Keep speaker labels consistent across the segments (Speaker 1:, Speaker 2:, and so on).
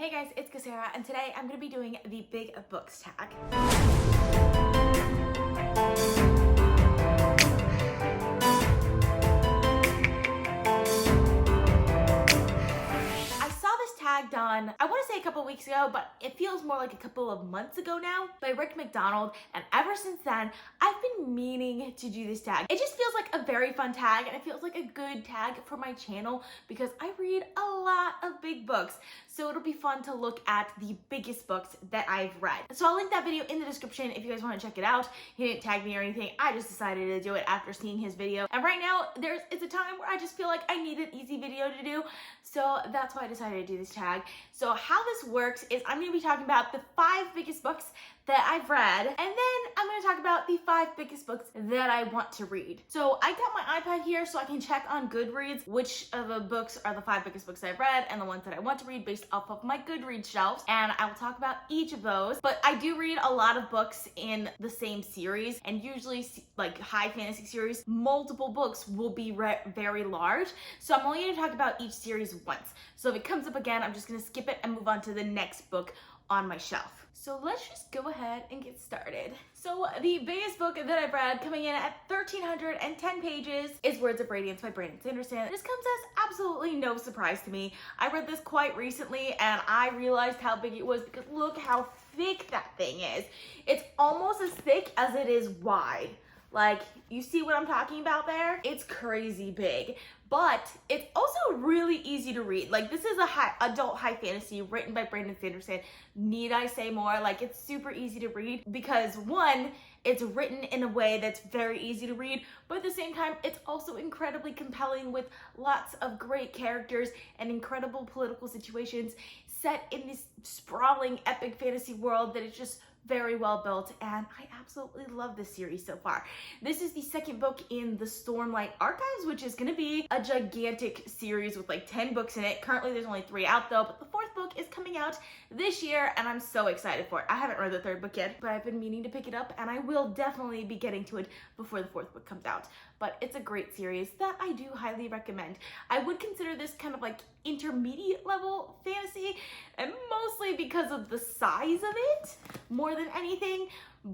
Speaker 1: Hey guys, it's Kasara, and today I'm going to be doing the Big Books tag. Done, I want to say a couple weeks ago, but it feels more like a couple of months ago now, by Rick McDonald, and ever since then, I've been meaning to do this tag. It just feels like a very fun tag, and it feels like a good tag for my channel because I read a lot of big books, so it'll be fun to look at the biggest books that I've read. So I'll link that video in the description if you guys want to check it out. He didn't tag me or anything, I just decided to do it after seeing his video, and right now, it's a time where I just feel like I need an easy video to do, so that's why I decided to do this tag. So how this works is I'm going to be talking about the 5 biggest books that I've read, and then I'm going to talk about the 5 biggest books that I want to read. So I got my iPad here so I can check on Goodreads which of the books are the 5 biggest books I've read and the ones that I want to read based off of my Goodreads shelves, and I will talk about each of those. But I do read a lot of books in the same series, and usually like high fantasy series, multiple books will be very large, so I'm only going to talk about each series once. So if it comes up again, I'm just going to skip it and move on to the next book on my shelf. So let's just go ahead and get started. So the biggest book that I've read, coming in at 1,310 pages, is Words of Radiance by Sanderson. This comes as absolutely no surprise to me. I read this quite recently and I realized how big it was because look how thick that thing is. It's almost as thick as it is wide. Like, you see what I'm talking about there? It's crazy big, but it's also really easy to read. Like, this is a adult high fantasy written by Sanderson. Need I say more? Like, it's super easy to read because one, it's written in a way that's very easy to read, but at the same time, it's also incredibly compelling with lots of great characters and incredible political situations set in this sprawling epic fantasy world that is just very well built, and I absolutely love this series so far. This is the second book in the Stormlight Archives, which is going to be a gigantic series with like 10 books in it. Currently there's only 3 out though, but the 4th book is coming out this year and I'm so excited for it. I haven't read the 3rd book yet, but I've been meaning to pick it up and I will definitely be getting to it before the 4th book comes out. But it's a great series that I do highly recommend. I would consider this kind of like intermediate level fantasy, and mostly because of the size of it more than anything,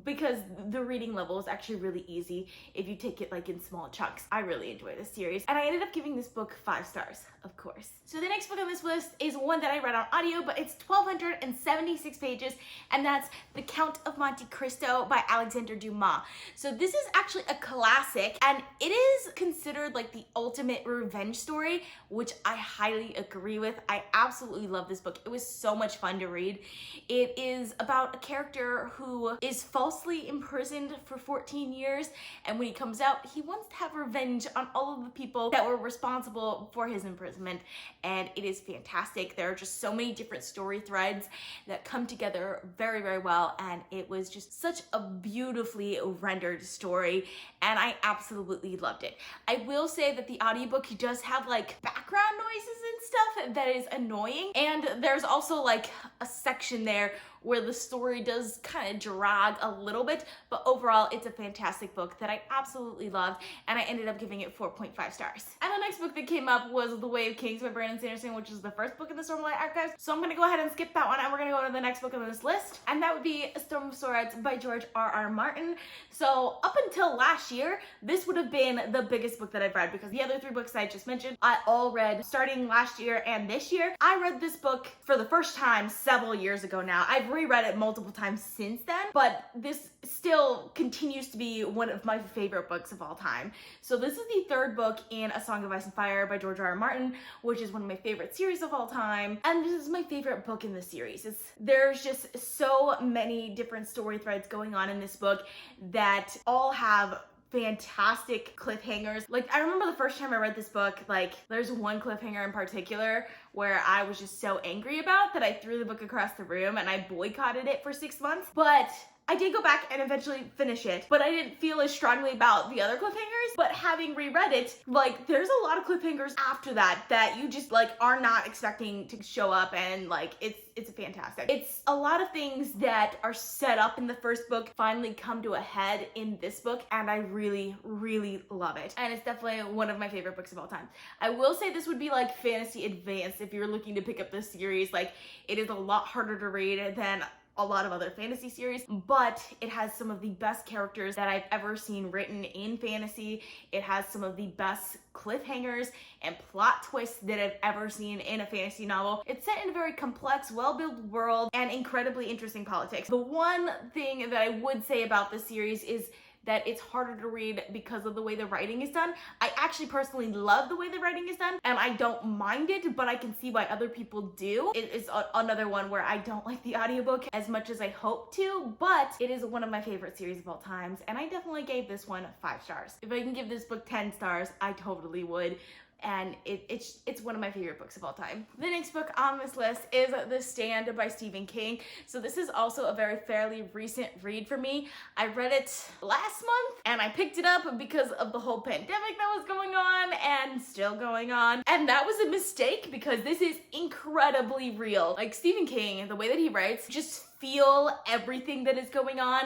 Speaker 1: because the reading level is actually really easy if you take it like in small chunks. I really enjoy this series, and I ended up giving this book 5 stars, of course. So the next book on this list is one that I read on audio, but it's 1,276 pages, and that's The Count of Monte Cristo by Alexander Dumas. So this is actually a classic, and it is considered like the ultimate revenge story, which I highly agree with. I absolutely love this book. It was so much fun to read. It is about a character who is falsely imprisoned for 14 years, and when he comes out, he wants to have revenge on all of the people that were responsible for his imprisonment, and it is fantastic. There are just so many different story threads that come together very, very well, and it was just such a beautifully rendered story, and I absolutely loved it. I will say that the audiobook does have like background noises and stuff that is annoying, and there's also like a section there where the story does kind of drag a little bit, but overall it's a fantastic book that I absolutely loved, and I ended up giving it 4.5 stars. And the next book that came up was The Way of Kings by Sanderson, which is the 1st book in the Stormlight Archives, so I'm gonna go ahead and skip that one, and we're gonna go to the next book on this list, and that would be Storm of Swords by George R.R. Martin. So up until last year, this would have been the biggest book that I've read, because the other 3 books I just mentioned, I all read starting last year and this year. I read this book for the first time several years ago now. I've reread it multiple times since then, but this still continues to be one of my favorite books of all time. So this is the 3rd book in A Song of Ice and Fire by George R.R. Martin, which is one of my favorite series of all time, and this is my favorite book in the series. There's just so many different story threads going on in this book that all have fantastic cliffhangers. Like, I remember the first time I read this book, like, there's one cliffhanger in particular where I was just so angry about that I threw the book across the room and I boycotted it for 6 months. But I did go back and eventually finish it, but I didn't feel as strongly about the other cliffhangers. But having reread it, like, there's a lot of cliffhangers after that you just like are not expecting to show up, and like it's fantastic. It's a lot of things that are set up in the first book finally come to a head in this book, and I really, really love it. And it's definitely one of my favorite books of all time. I will say this would be like fantasy advanced if you're looking to pick up this series. Like, it is a lot harder to read than a lot of other fantasy series, but it has some of the best characters that I've ever seen written in fantasy. It has some of the best cliffhangers and plot twists that I've ever seen in a fantasy novel. It's set in a very complex, well-built world and incredibly interesting politics. The one thing that I would say about this series is that it's harder to read because of the way the writing is done. I actually personally love the way the writing is done, and I don't mind it, but I can see why other people do. It is another one where I don't like the audiobook as much as I hope to, but it is one of my favorite series of all times, and I definitely gave this one 5 stars. If I can give this book 10 stars, I totally would. And it's one of my favorite books of all time. The next book on this list is The Stand by Stephen King. So this is also a very fairly recent read for me. I read it last month, and I picked it up because of the whole pandemic that was going on and still going on. And that was a mistake because this is incredibly real. Like, Stephen King, the way that he writes, just feel everything that is going on.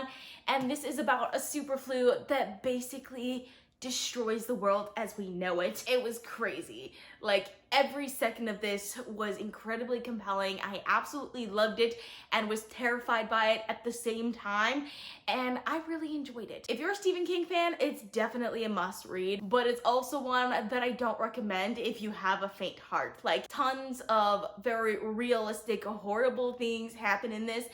Speaker 1: And this is about a super flu that basically destroys the world as we know it. It was crazy. Like, every second of this was incredibly compelling. I absolutely loved it and was terrified by it at the same time, and I really enjoyed it. If you're a Stephen King fan, it's definitely a must read, but it's also one that I don't recommend if you have a faint heart. Like, tons of very realistic, horrible things happen in this,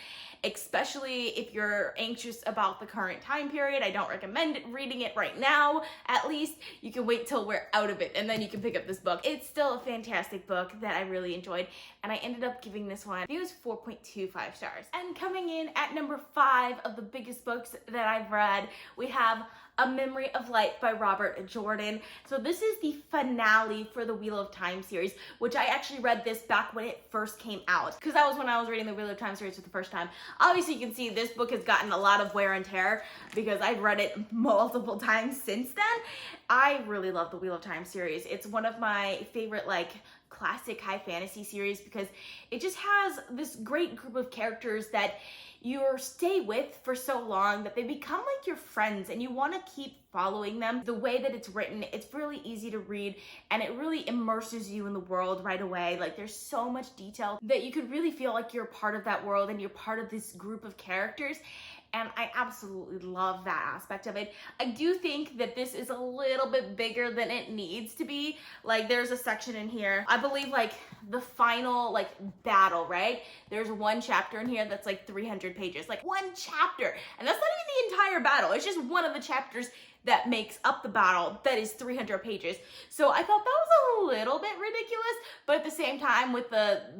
Speaker 1: especially if you're anxious about the current time period. I don't recommend reading it right now. At least you can wait till we're out of it, and then you can pick up this book. It's still a fantastic book that I really enjoyed, and I ended up giving this one, I think it was 4.25 stars. And coming in at number 5 of the biggest books that I've read, we have A Memory of Light by Robert Jordan. So this is the finale for the Wheel of Time series, which I actually read this back when it first came out, because that was when I was reading the Wheel of Time series for the first time. Obviously, you can see this book has gotten a lot of wear and tear because I've read it multiple times since then. I really love the Wheel of Time series. It's one of my favorite, like, classic high fantasy series because it just has this great group of characters that you stay with for so long that they become like your friends and you want to keep following them. The way that it's written, it's really easy to read and it really immerses you in the world right away. Like, there's so much detail that you could really feel like you're part of that world and you're part of this group of characters. And I absolutely love that aspect of it. I do think that this is a little bit bigger than it needs to be. Like, there's a section in here, I believe, like, the final, like, battle, right? There's one chapter in here that's like 300 pages. Like, one chapter. And that's not even the entire battle. It's just one of the chapters that makes up the battle that is 300 pages. So I thought that was a little bit ridiculous, but at the same time, with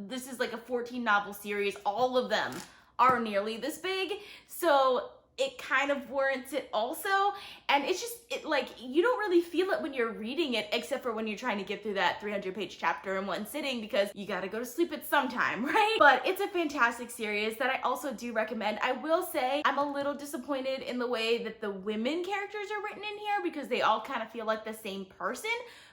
Speaker 1: this is like a 14 novel series, all of them are nearly this big, so it kind of warrants it also. And it's just, like, you don't really feel it when you're reading it, except for when you're trying to get through that 300-page chapter in one sitting, because you gotta go to sleep at some time, right? But it's a fantastic series that I also do recommend. I will say I'm a little disappointed in the way that the women characters are written in here, because they all kind of feel like the same person.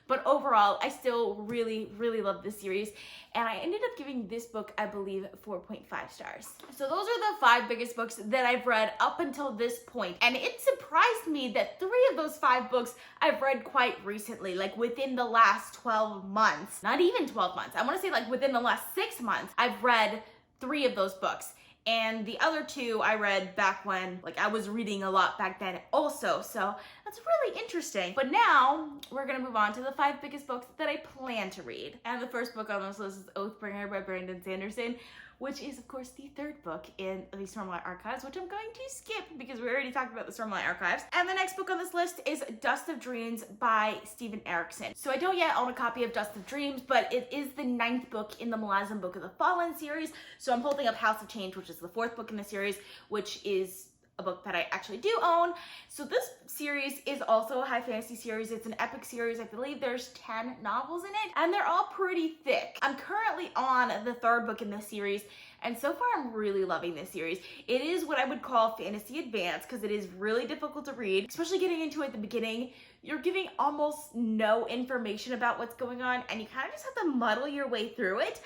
Speaker 1: But overall, I still really, really love this series. And I ended up giving this book, I believe, 4.5 stars. So those are the 5 biggest books that I've read up until this point. And it surprised me that 3 of those 5 books I've read quite recently, like within the last 12 months. Not even 12 months. I want to say like within the last 6 months, I've read 3 of those books. And the other 2 I read back when, like, I was reading a lot back then also. So that's really interesting. But now we're gonna move on to the 5 biggest books that I plan to read. And the first book on this list is Oathbringer by Brandon Sanderson, which is, of course, the 3rd book in the Stormlight Archives, which I'm going to skip because we already talked about the Stormlight Archives. And the next book on this list is Dust of Dreams by Steven Erikson. So I don't yet own a copy of Dust of Dreams, but it is the 9th book in the Malazan Book of the Fallen series. So I'm holding up House of Change, which is the 4th book in the series, which is a book that I actually do own. So this series is also a high fantasy series. It's an epic series. I believe there's 10 novels in it, and they're all pretty thick. I'm currently on the third book in this series, and so far I'm really loving this series. It is what I would call fantasy advanced because it is really difficult to read, especially getting into it at the beginning. You're giving almost no information about what's going on, and you kind of just have to muddle your way through it.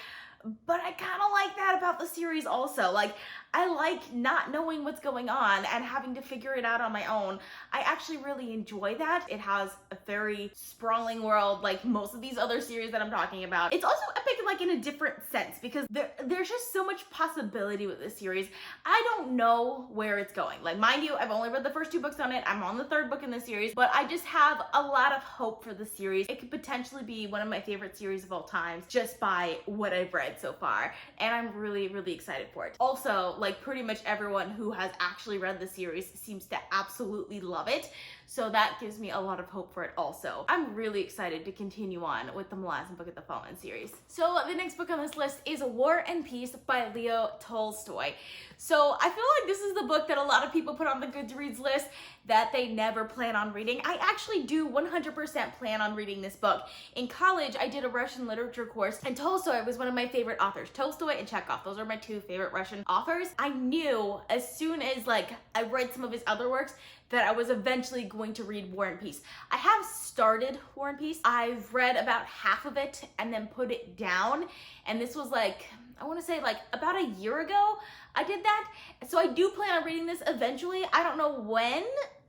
Speaker 1: But I kind of like that about the series also. Like, I like not knowing what's going on and having to figure it out on my own. I actually really enjoy that. It has a very sprawling world like most of these other series that I'm talking about. It's also epic like in a different sense because there's just so much possibility with this series. I don't know where it's going. Like, mind you, I've only read the first 2 books on it. I'm on the 3rd book in the series, but I just have a lot of hope for the series. It could potentially be one of my favorite series of all time just by what I've read so far, and I'm really, really excited for it. Also, like, pretty much everyone who has actually read the series seems to absolutely love it, so that gives me a lot of hope for it also. I'm really excited to continue on with the Malazan Book of the Fallen series. So the next book on this list is War and Peace by Leo Tolstoy. So I feel like this is the book that a lot of people put on the Goodreads list that they never plan on reading. I actually do 100% plan on reading this book. In college, I did a Russian literature course, and Tolstoy was one of my favorite authors. Tolstoy and Chekhov, those are my 2 favorite Russian authors. I knew as soon as I read some of his other works that I was eventually going to read War and Peace. I have started War and Peace. I've read about half of it and then put it down, and this was I want to say about a year ago I did that. So I do plan on reading this eventually. I don't know when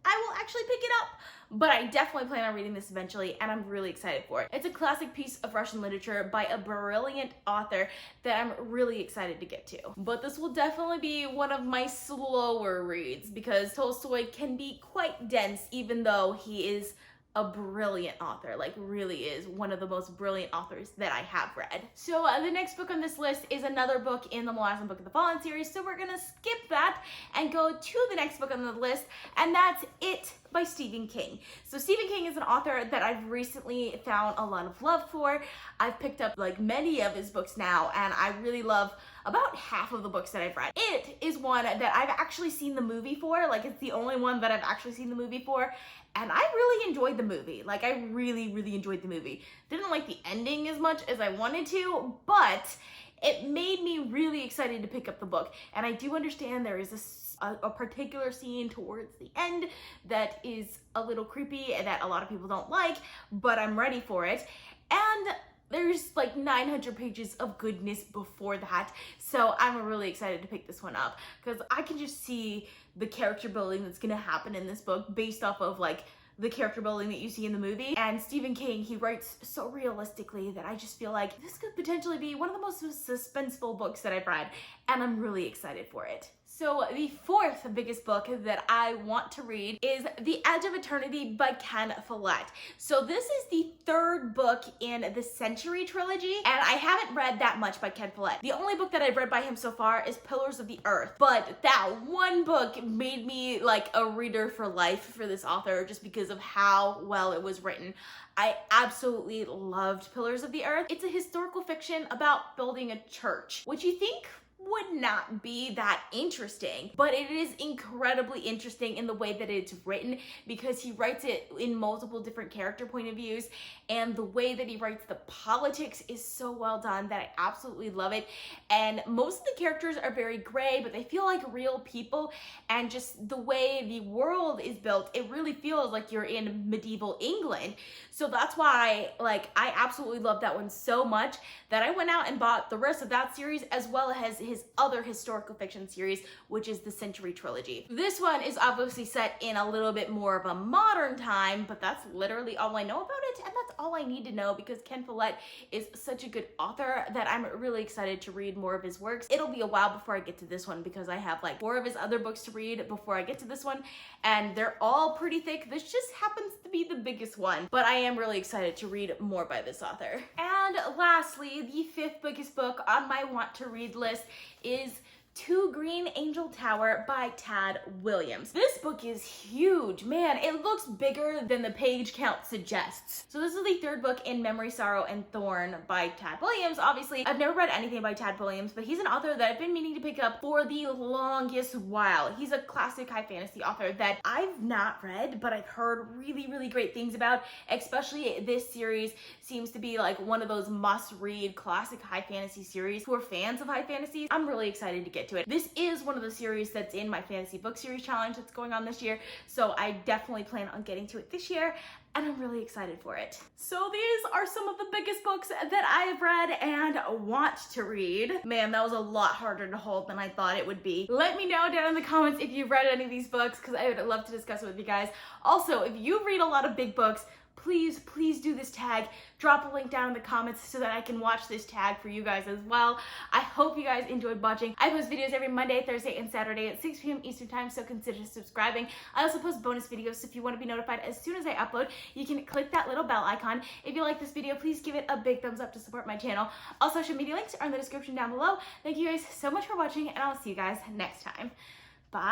Speaker 1: I will actually pick it up, but I definitely plan on reading this eventually, and I'm really excited for it. It's a classic piece of Russian literature by a brilliant author that I'm really excited to get to. But this will definitely be one of my slower reads because Tolstoy can be quite dense even though he is a brilliant author, really is one of the most brilliant authors that I have read. So the next book on this list is another book in the Malazan Book of the Fallen series, so we're gonna skip that and go to the next book on the list, and that's It by Stephen King. So Stephen King is an author that I've recently found a lot of love for. I've picked up many of his books now, and I really love about half of the books that I've read. It is one that I've actually seen the movie for. It's the only one that I've actually seen the movie for, and I really enjoyed the movie. I really, really enjoyed the movie. Didn't like the ending as much as I wanted to, but it made me really excited to pick up the book. And I do understand there is a particular scene towards the end that is a little creepy and that a lot of people don't like, but I'm ready for it. And there's 900 pages of goodness before that, so I'm really excited to pick this one up because I can just see the character building that's gonna happen in this book based off of the character building that you see in the movie. And Stephen King, he writes so realistically that I just feel like this could potentially be one of the most suspenseful books that I've read, and I'm really excited for it. So the 4th biggest book that I want to read is The Edge of Eternity by Ken Follett. So this is the 3rd book in the Century trilogy, and I haven't read that much by Ken Follett. The only book that I've read by him so far is Pillars of the Earth, but that one book made me a reader for life for this author just because of how well it was written. I absolutely loved Pillars of the Earth. It's a historical fiction about building a church, which you think would not be that interesting, but it is incredibly interesting in the way that it's written because he writes it in multiple different character point of views, and the way that he writes the politics is so well done that I absolutely love it. And most of the characters are very gray, but they feel like real people, and just the way the world is built, it really feels like you're in medieval England. So that's why I absolutely love that one so much that I went out and bought the rest of that series as well as his other historical fiction series, which is the Century trilogy. This one is obviously set in a little bit more of a modern time, but that's literally all I know about it, and that's all I need to know because Ken Follett is such a good author that I'm really excited to read more of his works. It'll be a while before I get to this one because I have 4 of his other books to read before I get to this one, and they're all pretty thick. This just happens to be the biggest one, but I am really excited to read more by this author. And lastly, the 5th biggest book on my want to read list is To Green Angel Tower by Tad Williams. This book is huge, man. It looks bigger than the page count suggests. So this is the third book in Memory, Sorrow, and Thorn by Tad Williams. Obviously, I've never read anything by Tad Williams, but he's an author that I've been meaning to pick up for the longest while. He's a classic high fantasy author that I've not read, but I've heard really, really great things about. Especially this series seems to be like one of those must-read classic high fantasy series. Who are fans of high fantasy, I'm really excited to get to it. This is one of the series that's in my fantasy book series challenge that's going on this year, so I definitely plan on getting to it this year, and I'm really excited for it. So these are some of the biggest books that I have read and want to read. Man, that was a lot harder to hold than I thought it would be. Let me know down in the comments if you've read any of these books, because I would love to discuss it with you guys. Also, if you read a lot of big books, please do this tag. Drop a link down in the comments so that I can watch this tag for you guys as well. I hope you guys enjoyed watching. I post videos every Monday, Thursday, and Saturday at 6 p.m. Eastern time, so consider subscribing. I also post bonus videos, so if you want to be notified as soon as I upload, you can click that little bell icon. If you like this video, please give it a big thumbs up to support my channel. All social media links are in the description down below. Thank you guys so much for watching, and I'll see you guys next time. Bye!